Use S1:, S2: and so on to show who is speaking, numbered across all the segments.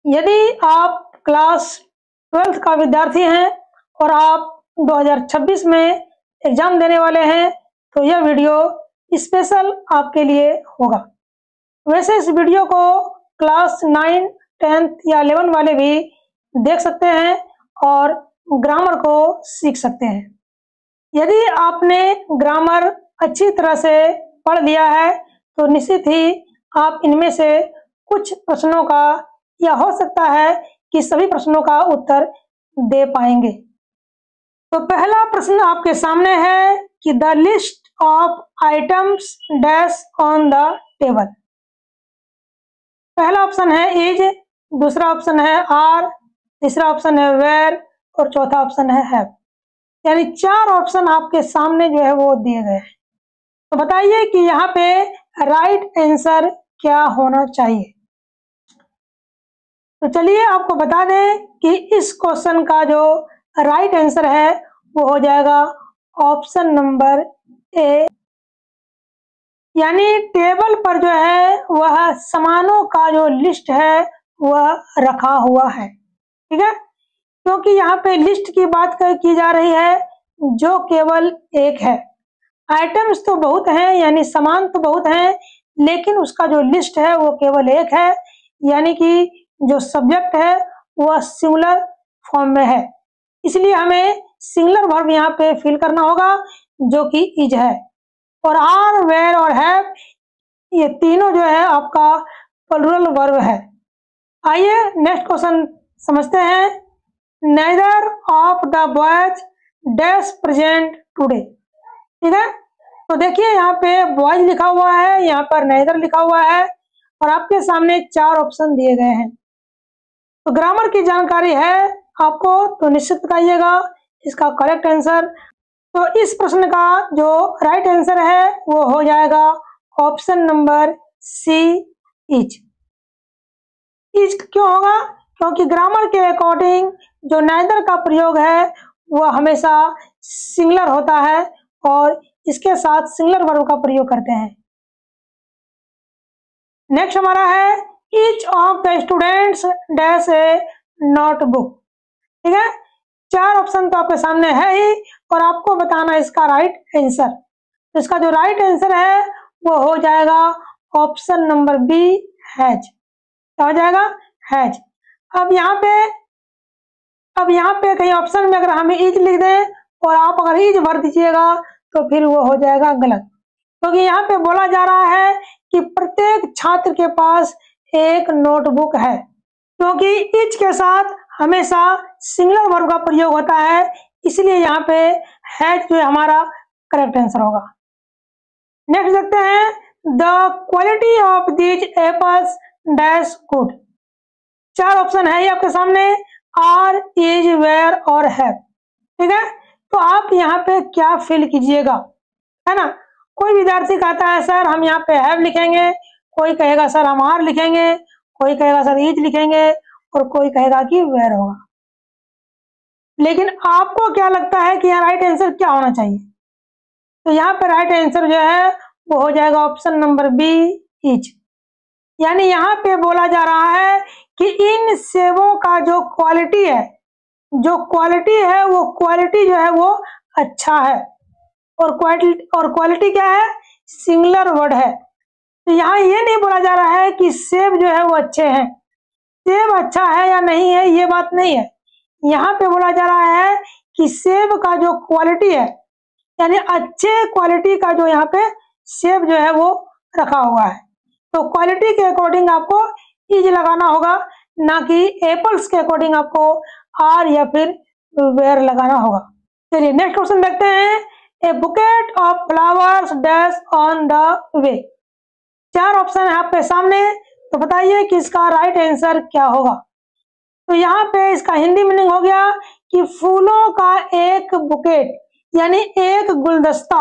S1: यदि आप class 12th का विद्यार्थी हैं और आप 2026 में एग्जाम देने वाले हैं तो यह वीडियो स्पेशल आपके लिए होगा। वैसे इस वीडियो को क्लास 9, 10th या 11 वाले भी देख सकते हैं और ग्रामर को सीख सकते हैं। यदि आपने ग्रामर अच्छी तरह से पढ़ लिया है तो निश्चित ही आप इनमें से कुछ प्रश्नों का या हो सकता है कि सभी प्रश्नों का उत्तर दे पाएंगे। तो पहला प्रश्न आपके सामने है कि the list of items dash on the table. पहला ऑप्शन है इज, दूसरा ऑप्शन है आर, तीसरा ऑप्शन है वेयर और चौथा ऑप्शन है हैव। यानी 4 ऑप्शन आपके सामने जो है वो दिए गए हैं। तो बताइए कि यहाँ पे राइट आंसर क्या होना चाहिए। तो चलिए आपको बता दें कि इस क्वेश्चन का जो राइट आंसर है वो हो जाएगा ऑप्शन नंबर ए। यानी टेबल पर जो है वह सामानों का जो लिस्ट है वह रखा हुआ है, ठीक है। क्योंकि यहाँ पे लिस्ट की बात की जा रही है जो केवल एक है। आइटम्स तो बहुत हैं, यानी सामान तो बहुत हैं, लेकिन उसका जो लिस्ट है वो केवल एक है। यानी कि जो सब्जेक्ट है वह सिंगुलर फॉर्म में है, इसलिए हमें सिंगुलर वर्ब यहाँ पे फिल करना होगा जो कि इज है। और आर, वेयर और हैव ये तीनों जो है आपका प्लूरल वर्ब है। आइए नेक्स्ट क्वेश्चन समझते हैं। Neither of the boys dash present today, ठीक है। तो देखिए यहाँ पे बॉयज लिखा हुआ है, यहाँ पर नेदर लिखा हुआ है और आपके सामने 4 ऑप्शन दिए गए हैं। तो ग्रामर की जानकारी है आपको तो निश्चित बताइएगा इसका करेक्ट आंसर। तो इस प्रश्न का जो राइट आंसर है वो हो जाएगा option number C, is. Is क्यों होगा? क्योंकि ग्रामर के अकॉर्डिंग जो नेदर का प्रयोग है वह हमेशा सिंगुलर होता है और इसके साथ सिंगुलर वर्ब का प्रयोग करते हैं। नेक्स्ट हमारा है each of the students dash A notebook, ठीक है। 4 ऑप्शन तो आपके सामने है ही और आपको बताना इसका राइट आंसर। तो इसका जो राइट आंसर है वो हो जाएगा ऑप्शन नंबर बी, हैज। क्या हो जाएगा? हैज। अब यहाँ पे कहीं ऑप्शन में अगर हम इज लिख दें और आप अगर इज भर दीजिएगा तो फिर वो हो जाएगा गलत, क्योंकि यहाँ पे बोला जा रहा है कि प्रत्येक छात्र के पास एक नोटबुक है। क्योंकि इज के साथ हमेशा सिंगुलर वर्ब का प्रयोग होता है, इसलिए यहाँ पे हैज जो हमारा करेक्ट आंसर होगा। नेक्स्ट देखते हैं the quality of these apples dash good. 4 option है ये आपके सामने, आर, इज, वेयर और हैव, ठीक है। तो आप यहाँ पे क्या फिल कीजिएगा, है ना। कोई विद्यार्थी कहता है सर हम यहाँ पे हैव लिखेंगे, कोई कहेगा सर हम आर लिखेंगे, कोई कहेगा सर इज लिखेंगे और कोई कहेगा कि वेयर होगा। लेकिन आपको क्या लगता है कि यहाँ राइट आंसर क्या होना चाहिए? तो यहाँ पे राइट आंसर जो है वो हो जाएगा ऑप्शन नंबर बी, इज। यानी यहाँ पे बोला जा रहा है कि इन सेबों का जो क्वालिटी है वो क्वालिटी जो है वो अच्छा है और क्वालिटी क्या है? सिंगुलर वर्ड है। तो यहाँ ये नहीं बोला जा रहा है कि सेब जो है वो अच्छे हैं। सेब अच्छा है या नहीं है ये बात नहीं है, यहाँ पे बोला जा रहा है कि सेब का जो क्वालिटी है, यानी अच्छे क्वालिटी का जो यहाँ पे सेब जो है वो रखा हुआ है। तो क्वालिटी के अकॉर्डिंग आपको इज लगाना होगा, ना कि एप्पल्स के अकॉर्डिंग आपको आर या फिर वेयर लगाना होगा। चलिए नेक्स्ट क्वेश्चन देखते हैं। A bouquet of flowers dash on the way. 4 option है आपके सामने, तो बताइए कि इसका राइट आंसर क्या होगा। तो यहाँ पे इसका हिंदी मीनिंग हो गया कि फूलों का एक बुकेट, यानी एक गुलदस्ता,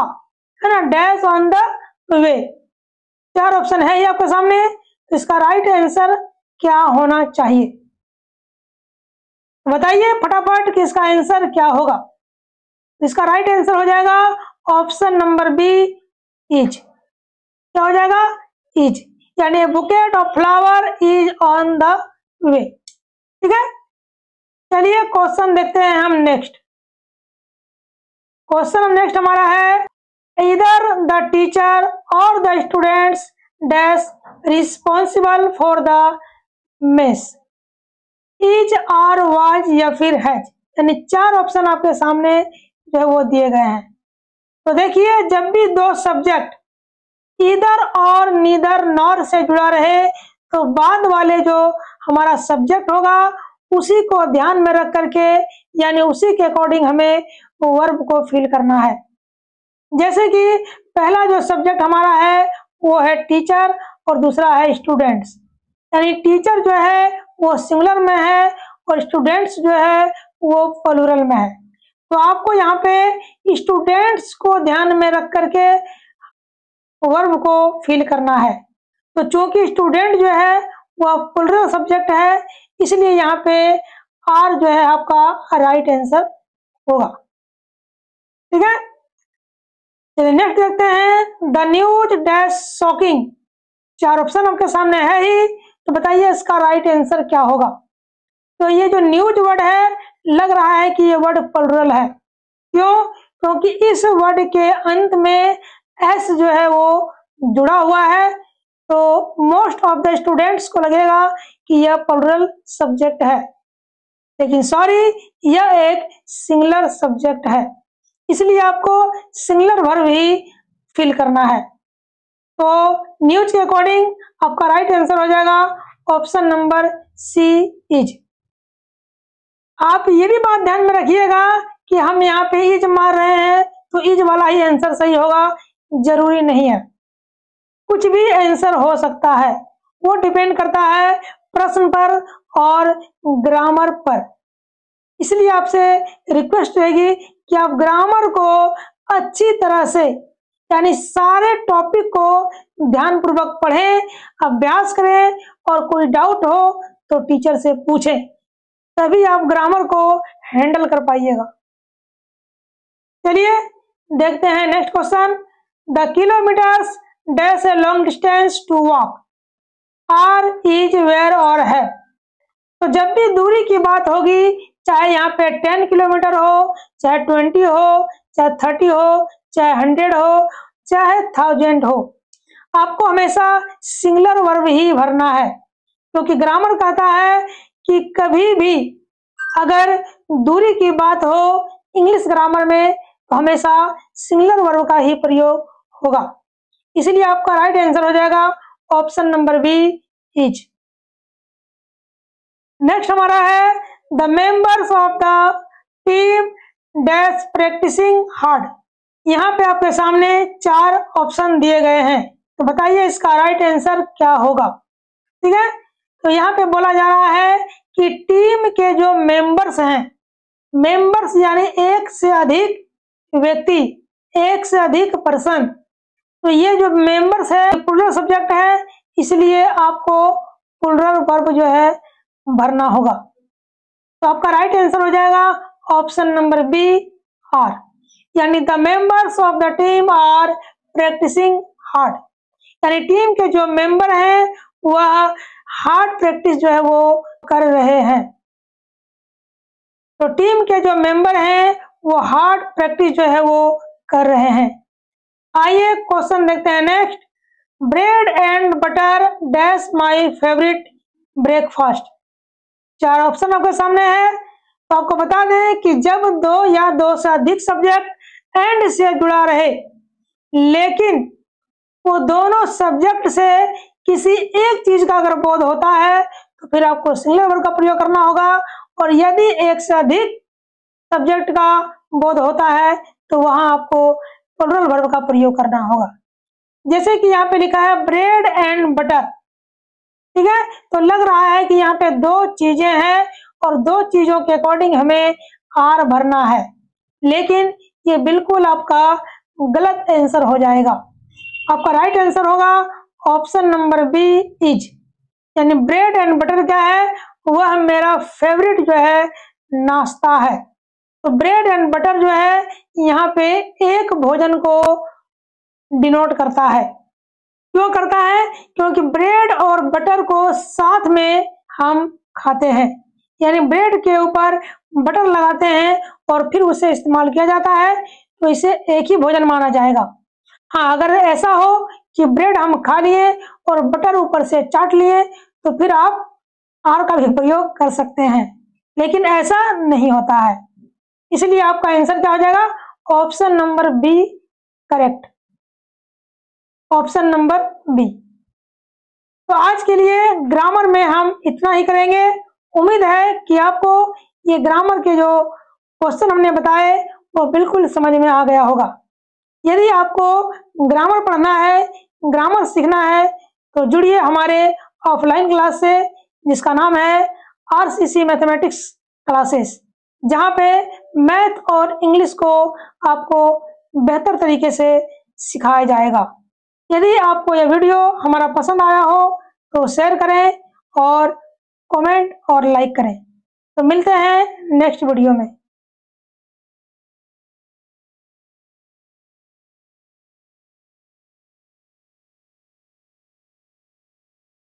S1: है ना, dash on the way. 4 option है ये आपके सामने, तो इसका राइट आंसर क्या होना चाहिए बताइए फटाफट कि इसका आंसर क्या होगा। इसका राइट आंसर हो जाएगा ऑप्शन नंबर बी, इज। क्या हो जाएगा? इज। यानी bouquet of flower is on the वे। ठीक है, चलिए क्वेश्चन देखते हैं हम नेक्स्ट। क्वेश्चन नेक्स्ट हमारा है, इधर द टीचर और the students dash responsible for the mess, is are was या फिर हैज, यानी 4 ऑप्शन आपके सामने जो है वो दिए गए हैं। तो देखिए, जब भी दो सब्जेक्ट इधर और नीदर नॉर से जुड़ा रहे तो बाद वाले जो हमारा सब्जेक्ट होगा उसी को ध्यान में रख करके, यानी उसी के अकॉर्डिंग हमें वर्ब को फिल करना है। जैसे कि पहला जो सब्जेक्ट हमारा है वो है टीचर और दूसरा है स्टूडेंट्स, यानी टीचर जो है वो सिंगुलर में है और स्टूडेंट्स जो है वो प्लूरल में है। तो आपको यहाँ पे स्टूडेंट्स को ध्यान में रख करके वर्ब को फिल करना है। तो चूंकि स्टूडेंट जो है वह प्लूरल सब्जेक्ट है, इसलिए यहाँ पे आर जो है आपका राइट आंसर होगा। ठीक है, चलिए नेक्स्ट देखते हैं, the news dash shocking, 4 option आपके सामने है ही, तो बताइए इसका राइट आंसर क्या होगा। तो ये जो न्यूज वर्ड है, लग रहा है कि ये वर्ड प्लूरल है। क्यों? क्योंकि इस वर्ड के अंत में एस जो है वो जुड़ा हुआ है, तो मोस्ट ऑफ द स्टूडेंट्स को लगेगा कि यह प्लूरल सब्जेक्ट है, लेकिन सॉरी, यह एक सिंगुलर सब्जेक्ट है, इसलिए आपको सिंगुलर वर्ब ही फिल करना है। तो न्यूज के अकॉर्डिंग आपका राइट आंसर हो जाएगा ऑप्शन नंबर सी, इज। आप ये भी बात ध्यान में रखिएगा कि हम यहाँ पे इज मार रहे हैं तो इज वाला ही आंसर सही होगा, जरूरी नहीं है, कुछ भी आंसर हो सकता है, वो डिपेंड करता है प्रश्न पर और ग्रामर पर। इसलिए आपसे रिक्वेस्ट रहेगी कि आप ग्रामर को अच्छी तरह से, यानी सारे टॉपिक को ध्यानपूर्वक पढ़ें, अभ्यास करें, और कोई डाउट हो तो टीचर से पूछें, तभी आप ग्रामर को हैंडल कर पाइएगा। चलिए देखते हैं next question, the kilometres dash a long distance to walk, are, is, were और है। तो जब भी दूरी की बात होगी, चाहे यहाँ पे 10 किलोमीटर हो, चाहे 20 हो, चाहे 30 हो, चाहे 100 हो, चाहे 1000 हो, आपको हमेशा सिंगुलर वर्ब ही भरना है, क्योंकि ग्रामर कहता है कि कभी भी अगर दूरी की बात हो इंग्लिश ग्रामर में तो हमेशा सिंगुलर वर्ब का ही प्रयोग होगा। इसलिए आपका राइट आंसर हो जाएगा option number B, is. Next हमारा है, the members of the team dash practising hard, यहाँ पे आपके सामने 4 ऑप्शन दिए गए हैं, तो बताइए इसका राइट आंसर क्या होगा। ठीक है, तो यहाँ पे बोला जा रहा है कि टीम के जो मेंबर्स हैं, मेंबर्स यानी एक से अधिक व्यक्ति, एक से अधिक पर्सन, तो ये जो मेंबर्स है प्लूरल सब्जेक्ट है, इसलिए आपको प्लूरल वर्ब जो है भरना होगा। तो आपका राइट आंसर हो जाएगा ऑप्शन नंबर बी, आर, यानी the members of the team are practising hard, यानी टीम के जो मेंबर हैं वह हार्ड प्रैक्टिस जो है वो कर रहे हैं। तो टीम के जो मेंबर हैं वो हार्ड प्रैक्टिस जो है वो कर रहे हैं। आइए क्वेश्चन देखते हैं next, bread and butter dash my favourite breakfast, 4 option आपके सामने है। तो आपको बता दें कि जब 2 या 2 से अधिक सब्जेक्ट एंड से जुड़ा रहे, लेकिन वो दोनों सब्जेक्ट से किसी एक चीज का अगर बोध होता है तो फिर आपको सिंगुलर वर्ब का प्रयोग करना होगा, और यदि एक से अधिक सब्जेक्ट का बोध होता है तो वहां आपको प्लूरल वर्ब का प्रयोग करना होगा। जैसे कि यहाँ पे लिखा है ब्रेड एंड बटर, ठीक है, तो लग रहा है कि यहाँ पे 2 चीजें हैं और 2 चीजों के अकॉर्डिंग हमें आर भरना है, लेकिन ये बिल्कुल आपका गलत आंसर हो जाएगा। आपका राइट आंसर होगा ऑप्शन नंबर बी, इज, यानी ब्रेड एंड बटर क्या है, वह मेरा फेवरेट जो है नाश्ता है। तो ब्रेड एंड बटर जो है यहाँ पे एक भोजन को डिनोट करता है। क्यों करता है? क्योंकि ब्रेड और बटर को साथ में हम खाते हैं, यानी ब्रेड के ऊपर बटर लगाते हैं और फिर उसे इस्तेमाल किया जाता है, तो इसे एक ही भोजन माना जाएगा। हाँ, अगर ऐसा हो कि ब्रेड हम खा लिए और बटर ऊपर से चाट लिए, तो फिर आप आर का भी प्रयोग कर सकते हैं, लेकिन ऐसा नहीं होता है। इसलिए आपका आंसर क्या हो जाएगा? Option number B correct, option number B. तो आज के लिए ग्रामर में हम इतना ही करेंगे। उम्मीद है कि आपको ये ग्रामर के जो क्वेश्चन हमने बताए वो बिल्कुल समझ में आ गया होगा। यदि आपको ग्रामर पढ़ना है, ग्रामर सीखना है, तो जुड़िए हमारे ऑफलाइन क्लास से, जिसका नाम है आरसीसी मैथमेटिक्स क्लासेस, जहाँ पे मैथ और इंग्लिश को आपको बेहतर तरीके से सिखाया जाएगा। यदि आपको यह वीडियो हमारा पसंद आया हो तो शेयर करें और कमेंट और लाइक करें। तो मिलते हैं नेक्स्ट वीडियो में।